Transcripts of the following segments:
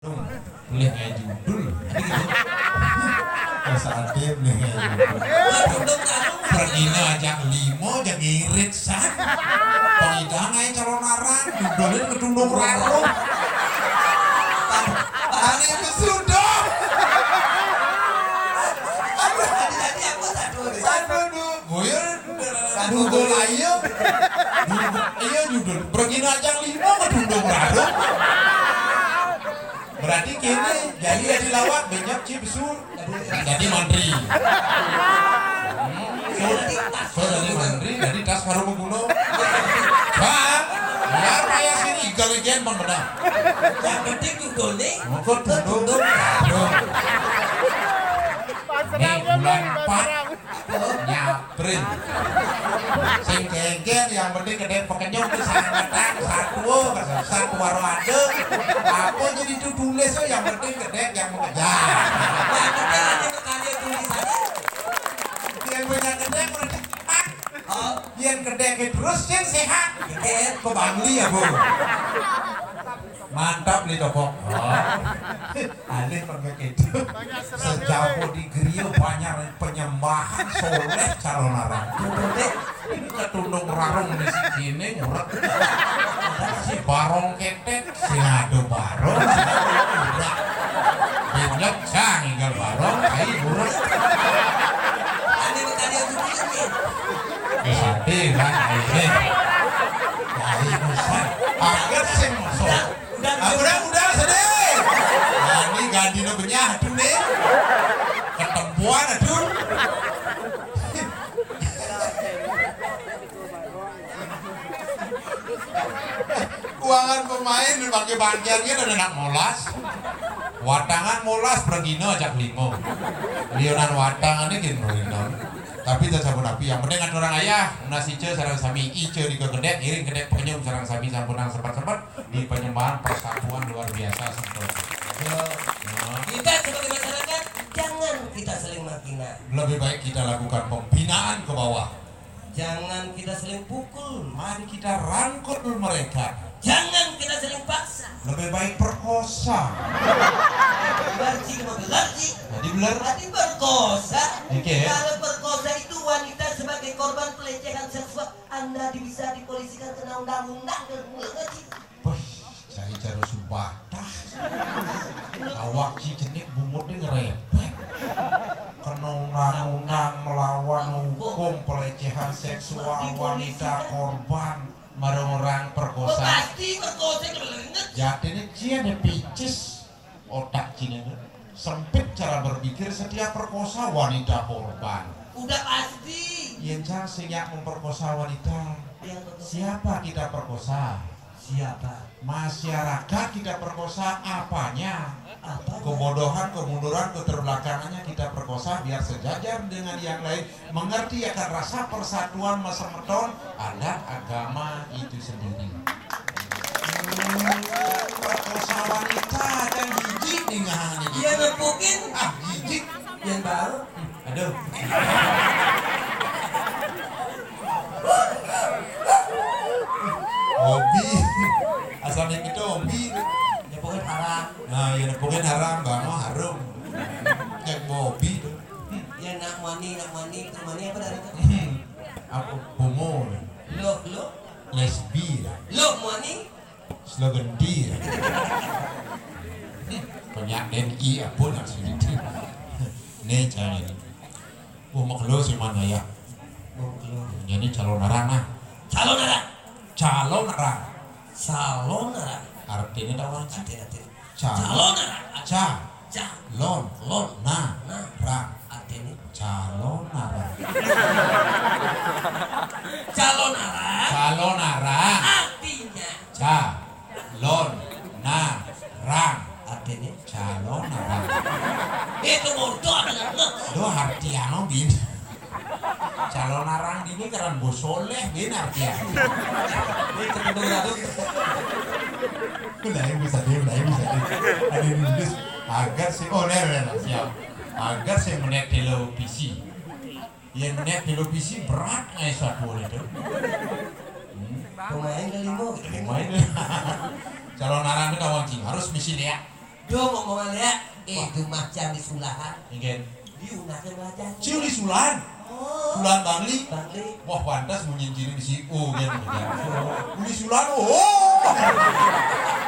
boleh kayak judul saat dia boleh kayak judul pergina ajak limo ajak ngirit san pengidang aja calon arang judulnya kedundung rarung aneh itu sudah judul ayo judul pergina ajak limo kedundung rarung berarti kini jadi lawak banyak cip sur jadi mandri jadi mandri jadi tas baru membunuh bang biar kayak sini igal-igal bang benar yang penting duduk nih mungkin duduk nih bulan 4 nyaprin sing kengken yang penting kedek pekenyong di sangatang satu waro ada apa jadi tulis yang penting kedek yang mengejar yang penting ada kalian tulisannya yang punya kedek udah cepat yang kedek terus yang sehat kedek ke Bangli ya bu mantap nih topok aneh pakai itu sejauh di Grio banyak penyembahan soleh calon arang ketundung rarung di sini ngurek si barong ketek si ngadu barong banyak cang inggal barong kayak ngurek aneh kalian tulisannya kesati kan ini kayak musan agak sih masuk udah sedih nah ini ganti no benyah aduh nih ketempuan aduh uangan pemain dipakai bangkirnya dan anak molas watangan molas pergino ajak limo lionan watangan ini gini tapi tak sabun api yang penting ada orang ayah nasi ce sarang sami ice di kedek iring kedek penyum sarang sami sampunang sempat-sempat di penyembahan persatuan luar biasa seperti kita sebagai masyarakat jangan kita saling menghina lebih baik kita lakukan pembinaan ke bawah jangan kita saling pukul mari kita rangkul mereka jangan kita saling paksa lebih baik perkosa berarti berarti jadi benar berarti perkosa okay. Kalau perkosa itu wanita sebagai korban pelecehan seksual Anda bisa dipolisikan kena undang-undang dan mengerti saya cara subatah awak si jenik bumutnya ngerepek kena undang-undang melawan hukum pelecehan seksual wanita korban marang-marang perkosa pasti perkosa itu inget jadi ini dia ada picis otak Cina sempit cara berpikir setiap perkosa wanita korban udah pasti yang jangan senyak memperkosa wanita siapa kita perkosa siapa masyarakat kita perkosa apanya apa kebodohan, kemunduran, keterbelakangannya kita perkosa biar sejajar dengan yang lain mengerti akan rasa persatuan masyarakat adat agama itu sendiri perkosa wanita dan jijik dengan ini dia nepukin jijik yang baru aduh hobi asalnya itu hobi nepukin haram nah ya nepukin haram gak mau harum yang hobi ya nak mani apa dari itu aku homo lo lesbi mani slogan dia banyak NI apa nak sini nih jangan ini makhluk si mana ya jadi calon arang nah calon arang artinya tak orang hati calon calon rang artinya calon arang calon arang calon arang artinya calon arang artinya calon arang itu bodoh adalah do artiano bin calon arang ini keren bosoleh bin artiano ini ketemu ratu udah bisa ada nulis agar si siap agar si menek televisi yang menek televisi berat nggak satu itu pemain kelima pemain calon arang itu kawan harus misi lihat Do ngomongan ya, itu macam di sulahan. Ingin. Diunahkan belajar. Ciuli Sulan. Oh. Sulan Bangli. Bangli. Wah pantas menyinciri di si O kan. Uli Sulan. Oh.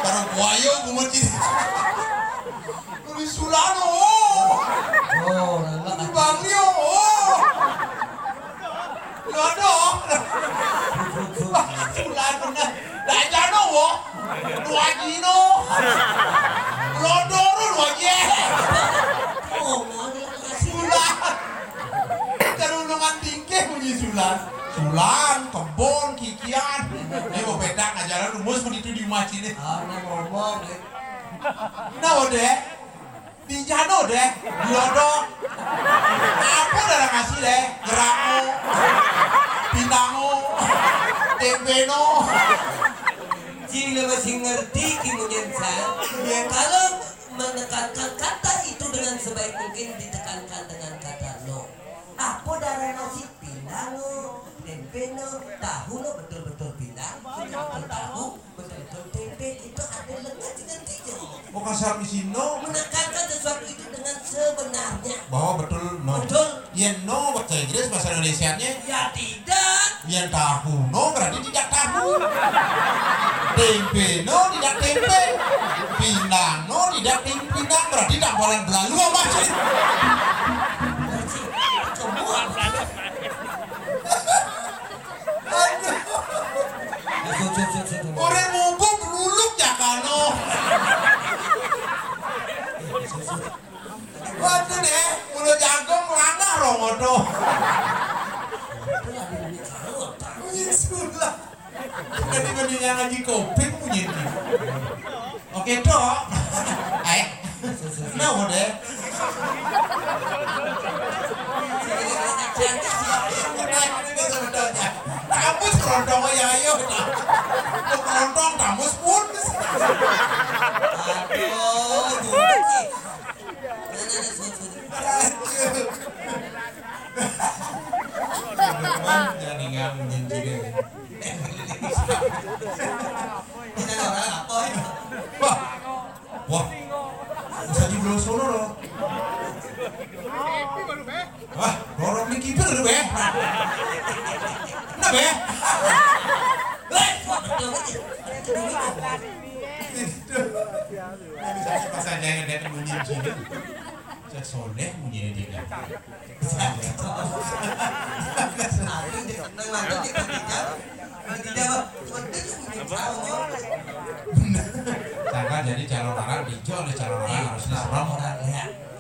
Karena buaya kumacin. Uli Sulan. Oh. Oh, nggak Uli Bangli. Oh. Lodo. Sulan benar. Dah jano wo. Dua jino. Lodo dua je. Oh, mau Sulan. Kerunungan tingkeh bunyi Sulan. Sulan, kebon, kikian. Ini mau pedak ngajaran rumus begitu di macin ini. Ah, nak ngomong. Nah deh, di jano deh, diodok. Apa darah ngasih deh? Gerakmu, pinangmu, tempeno. Jika masih ngerti kemudian saya, kalau menekankan kata itu dengan sebaik mungkin ditekankan dengan kata no. Apa darah nasi pinang, tempe no, tahu no betul-betul pinang, betul-betul tahu, betul-betul tempe itu ada lengan dengan tiga. Mau kasar di sini Menekankan sesuatu itu dengan sebenarnya. bahwa betul no. Betul. Yang no bahasa Inggris bahasa Indonesianya. Ya tidak. Yang tahu no berarti tidak tahu. Tempe no tidak tempe. Pinang no tidak pinang berarti tak boleh belalu apa sih? Orang mumpung luluk ya kano. Waduh deh, mulut jagung langah rongodo. Sudah. Jadi mendingnya ngaji kopi punya ini. Oke dok. Nah udah. Kamu serondong ya ayo. Serondong kamu pun. Aduh, Jadi nggak menyinciri. kita orang apa ya? Wah, wah, bisa di Bro Solo loh. Wah, dorong di kiper dulu be. Nah be. Bisa pas aja yang ada menyinciri. Cek soleh menyinciri dia. Sangka jadi calon arang hijau oleh calon arang harusnya serem.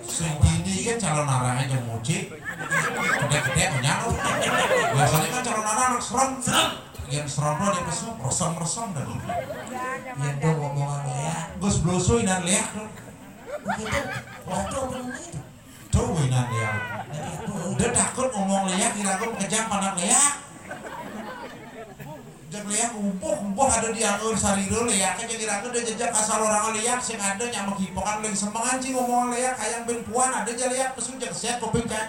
Segini kan calon arangnya yang muci, gede-gede menyatu. Biasanya kan calon arang serem. Yang serem tuh dia pesum, resem dan itu. Yang dong ngomongan ya. Gus blosoy dan leak tuh. Begitu. Waktu belum itu. Tuh winan dia. Udah takut ngomong leak, kira aku kejam panak leak. Jek leak umpuh ada di anggur sariro leak kan kira aku udah jejak asal orang leak sing ada nyamak hipokan lagi semangan sih ngomong leak kayak puan ada aja leak pesun jek sehat koping kan.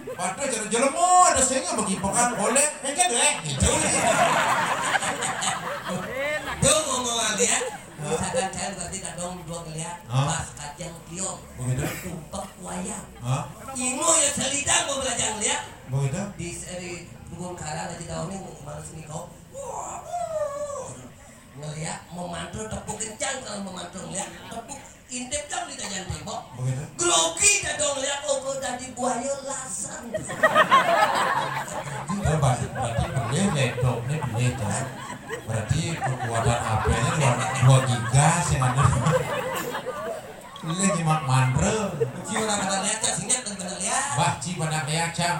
Waduh jadi jelemu ada sing nyamak hipokan boleh enggak deh gitu. Tuh ngomongan ya. Misalkan saya berarti tak dong dua kelihat pas kacang kiong, tumpak wayang. Imo ya selidang mau belajar lihat. Begitu? Di seri Gunung Karang di tahun ini malas nih kau. Ngelihat memantul tepuk kencang kalau memantul lihat tepuk intip jam di tajan tembok. Begitu? Grogi dah dong lihat kau dari buaya lasan. Berarti boleh laptop ini boleh kan? Berarti kekuatan HP-nya 2 giga sih ada. Ini nyimak mandre. Cium orang benar lihat casingnya dan benar lihat. Baci panak leak cang,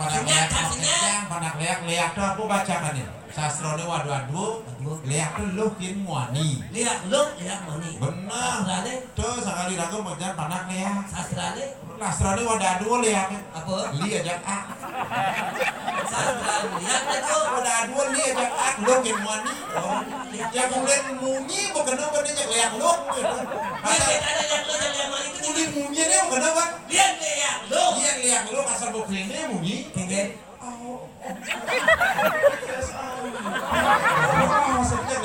panak leak tuh aku bacakan ini. Sastrone waduh leak tuh lu kin muani. Lihat lu lihat mani. Benar. Sastrane Tuh sekali ragu menjan panak leak. sastrane Sastrone waduh leak. apa? Li aja ah. Sastrane lihat itu. Waduh li aja ah lu kin muani. Ya kemudian munyi bukan apa dia leak lu. Masa ada lihat lu yang mani itu Munyi munyi dia bukan apa? lihat lu. Iya leak lu kasar bukini munyi. Tinggal.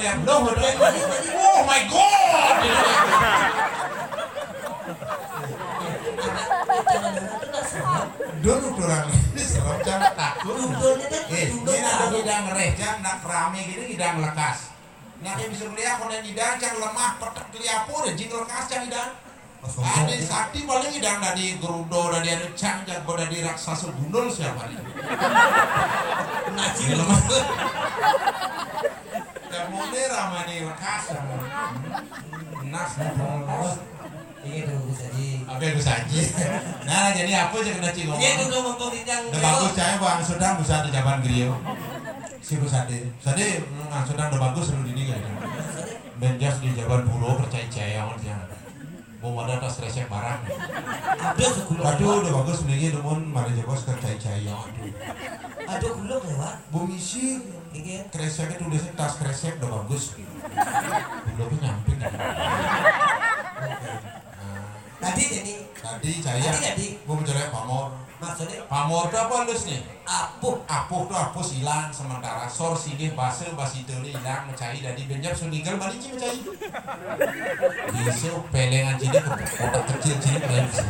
Oh my god! Gedun orang ini serem jangan takut. Dudulnya teh Ini ada hidang rejang, nak rame gini hidang lekas. Nah yang bisa melihat konen hidang yang lemah petek liapur, jing lekas yang hidang. Ada sakti paling hidang dari gerudo dari anu cang jago dari raksasa gundul siapa nih? Ngaji lemah. Kamu nih ramai lekas. Nas Iya dong bisa di. Oke gue saji. Nah jadi apa aja kena cingong. Iya dong mumpung hidang. Udah bagus cahaya bang Sudang bisa di jaban griyo. Si Bu Sade, Sade nggak Sudang udah bagus lu ini kan. Benjas di jaban pulau percaya cahaya orang mau ada tas resep barang. Ada sekulung. Aduh udah bagus nih demun mari jebos percaya cahaya. Aduh. Ada kulung lewat. Bumi sih. Iya. Kreseknya tuh udah tas kresek udah bagus. Belum nyamping. Tadi jadi. Tadi cahaya. Tadi. Gue mencari pamor. Maksudnya? Pamor itu apa halus nih? Apuh. Apuh tuh apus hilang sementara sor sigih base basi teli hilang mencai dari benjap suninggal balik sih mencai. Bisa pelengan jadi kotak kecil jadi kayak bisa.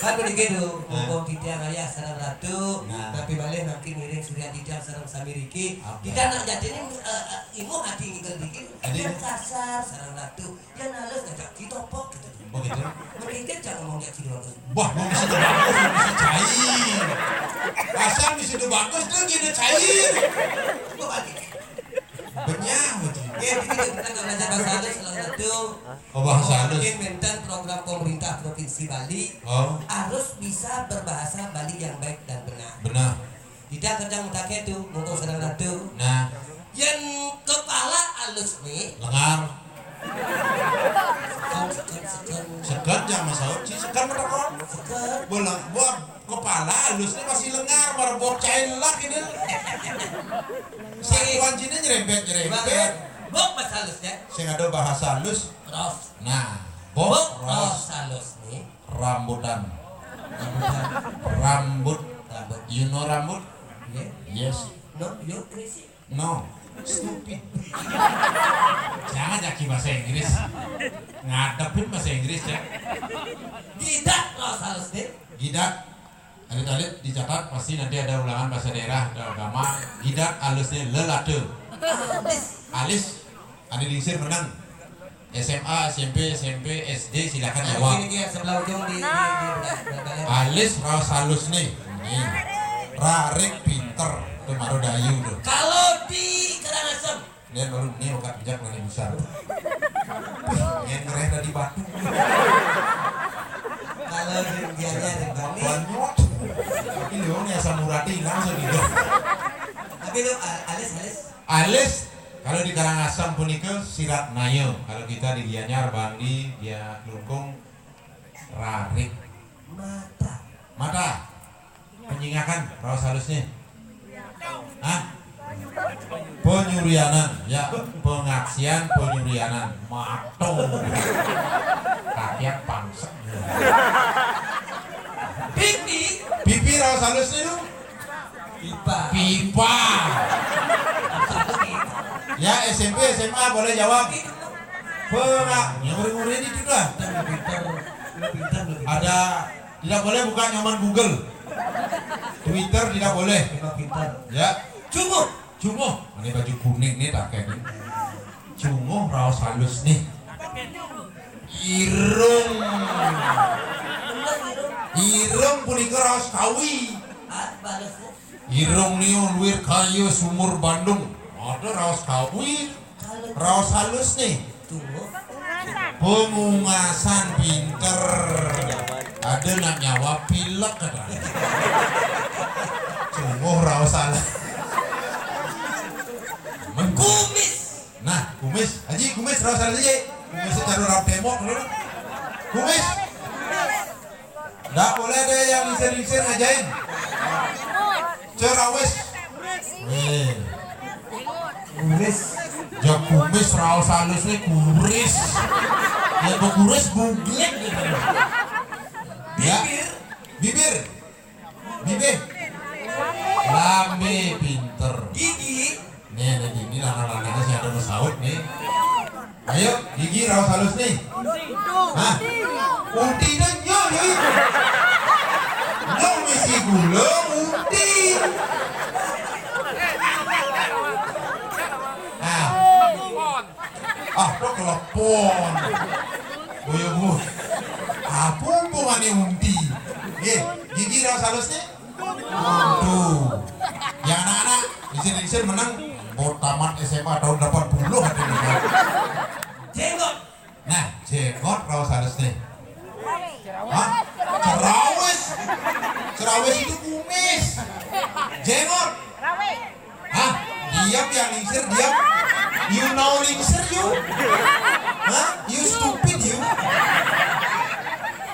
Kan begitu, mumpung tidak raya sarang ratu, tapi balik nanti ngiring surya tidak sarang samiriki. Tidak nak jadinya ibu hati ngigel dikit. Yang kasar sarang ratu, yang halus ngajak ditopok gitu. Begitu. Mungkin jangan ngomong kayak gitu. Wah, mau bisa bagus, bisa cair. Asal bisa bagus tuh gini cair. Kok balik? Benyang betul. Ya, kita belajar bahasa halus sarang ratu. Oh, bahasa halus. Mungkin mentan program pemerintah Provinsi Bali harus bisa berbahasa Bali yang baik dan benar. Benar. Tidak kerja mudake tuh, mumpung sarang ratu. Nah, Yang kepala halus nih. lengar. Sekan. Segan jangan masalah sih segan merekon. Sekan. Boleh buat kepala halusnya masih lengar merebok cair lah ini. Si wancinya nyerempet. Bok mas halusnya. Saya ada bahasa halus. Ros. Nah, Bok ros ros halus nih. rambutan. Rambutan. Rambut. Rambut. You know rambut? Ya. Yes. No, you crazy. No. Stupid. Jangan jaki bahasa Inggris. Ngadepin bahasa Inggris ya. Tidak ros halus nih. Gidak. Alit-alit dicatat pasti nanti ada ulangan bahasa daerah, ada agama. Gidak halusnya lelate. Alis. Ada diisir menang. SMA, SMP, SD silakan jawab. Ini sebelah ujung di Alis raos halus nih. Nih. Rarik pinter. Itu maru dayu tuh. Kalau di Karangasem. Lihat baru ini okat bijak lagi besar. Yang ngereh tadi batu. Kalau di dianya di Bali. Banyak. Tapi lu nih asam murati langsung gitu. Tapi lu alis. Alis kalau di Karangasem punika sirat nayo. Kalau kita di Gianyar Bangdi dia Klungkung rarik. Mata. Penyingakan raos halusnya. Hah? Penyurianan ya, pengaksian penyurianan matong kakian pangsek pipi raos halusnya lu pipa ya SMP SMA boleh jawab nyamuri-nguri itu dah ada tidak boleh buka nyaman Google Twitter tidak boleh ya Cunguh ini baju kuning nih tak kayak gini cunguh raos halus nih irung punika raos kawi irung nih luwir kayu sumur Bandung ada raos kawi raos halus nih pengungasan pinter ada nak nyawa pilek kan cunguh raos halus kumis. Nah, kumis. Haji, kumis raos halus aja. Kumis cari rap temok dulu. Kumis. Nggak boleh deh yang lisir-lisir ngajain. Cerawes. Kumis. Ya kumis raos halus nih kuris. Ya kuris buglek gitu. Ya. Bibir. Lambe pinter. Gigi. Nih, ini lana-lananya sih ada masaut nih. Ayo, gigi raos halus nih. Hah? Ulti dan nyoy. Kula undi. Kok telepon. Bu. Apa hubungannya undi? Gigi rasa halusnya? Tuh. Yang anak-anak disini menang mau tamat SMA tahun 80 hati-hati. Jenggot. Nah, jenggot rawas halusnya. Hah? Cerawes itu kumis. Jenggot. Hah? Diam yang lingsir, diam. You know lingsir you? Hah? You stupid you?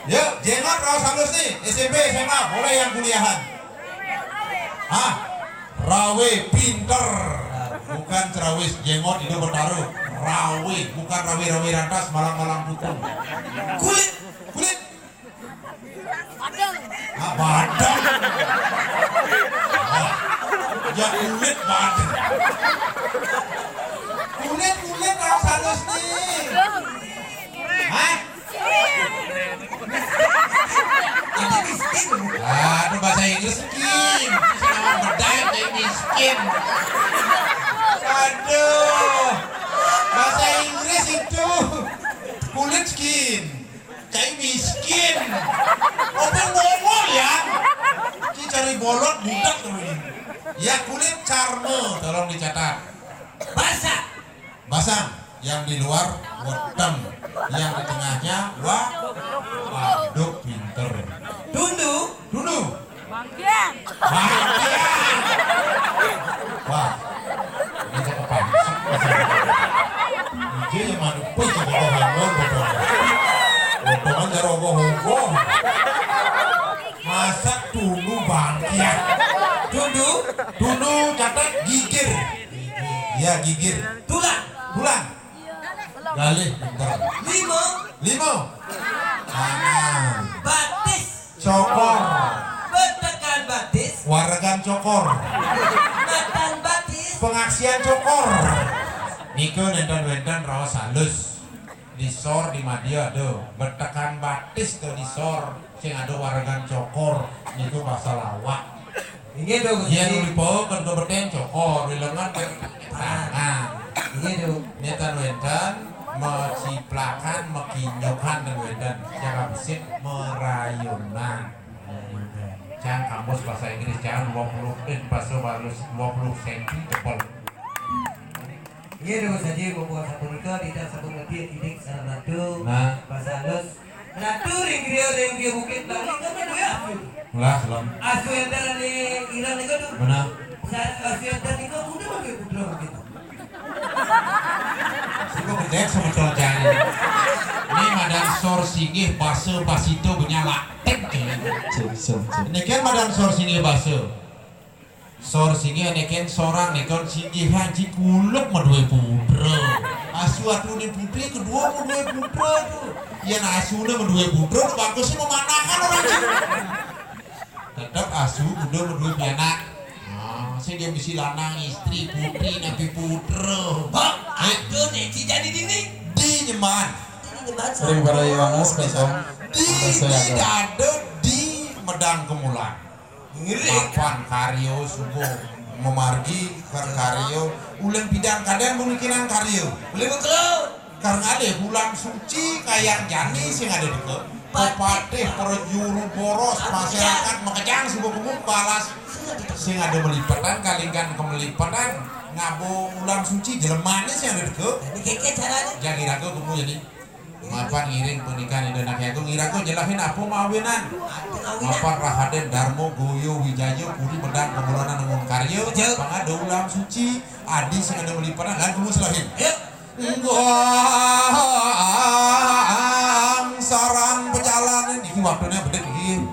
Yuk, jenggot rawas halus nih. SMP, SMA, boleh yang kuliahan. Hah? Rawe pinter. Bukan cerawes, jenggot itu bertaruh. Rawe, bukan rawe-rawe rantas, malang-malang putih. Kulit. Badan. Ya kulit badan. Kulit rawas halus nih. Hah? Itu bahasa Inggris skin. Nama bedaya kayak miskin. Aduh. Bahasa Inggris itu kulit skin. Kayak miskin. Open ngomong ya. Ki cari bolot budak temen. Ya kulit carme, tolong dicatat. Basah. Yang di luar wetem, yang di tengahnya waduk pinter. Dulu. Bangkian. Wah, ini cakep banget. Ini yang mana pun cakep banget. Botongan jaro ogoh-ogoh. Masak dulu bangkian. Dulu catat gigir. Ya gigir. Tulang. Galih pinter. Limo. Batis. Cokor. Betekan batis. Waragan cokor. Matan batis. Pengaksian cokor. Niko nenten-nenten rawas halus. Disor di Madia do. Betekan batis tuh disor. Sing ada waragan cokor. Niko bahasa lawak. Ini dong. Iya nulipo kan kebeten cokor. Wilengan ke tangan. Ini dong. Nenten-nenten meciplakan, mekinyokan dan jaga bisik merayunan. Jangan kamus bahasa Inggris jangan 20 cm tebal. Iya dong saja membuat satu mereka tidak satu lebih tidak sarana Nah, bahasa halus. Ratu ring bukit balik kan ada ya. lah selam. Asu yang dari Iran itu tuh. Mana? Asu yang dari itu udah pakai putra begitu. Siko gede sama cowok-cowok. Ini madam sor singih base basito punya latek. Ini kan madam sor singih base. Sor singih ini kan seorang nih kan singih haji kuluk medue putra. Asu atu ni putri kedua medue putra tuh. Yang asune medue putra bagusnya memanakan orang itu. Tetap asu udah medue pianak. Saya dia bisi lanang istri putri nabi putra. Bang, aduh nih jadi dini. Di nyeman. Sering pada Yohanes kosong. Di dado di medang kemulan. Papan karyo subuh memargi karyo ulen bidang kadang mungkinan karyo. Ulen bekel. Karena ada bulan suci kayak jani sing ada di ke. Pepatih perjuru boros masyarakat mekejang subuh kumuk balas. Sing ada melipatan kalingkan kemelipatan ngabo ulang suci jelemane sing ada deke. Ini keke caranya. Jangan ngiraku kamu jadi mapan ngiring pernikahan itu nak aku ngiraku jelasin apa mawinan. Mapan rahaden darmo goyo wijayo puri medang kebulanan nungun karyo. Pangada ulang suci adi sing ada melipatan dan kamu selahin. Ayo. Goang sarang perjalanan ini waktunya bedek iki.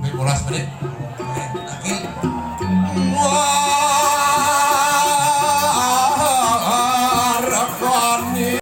15 menit.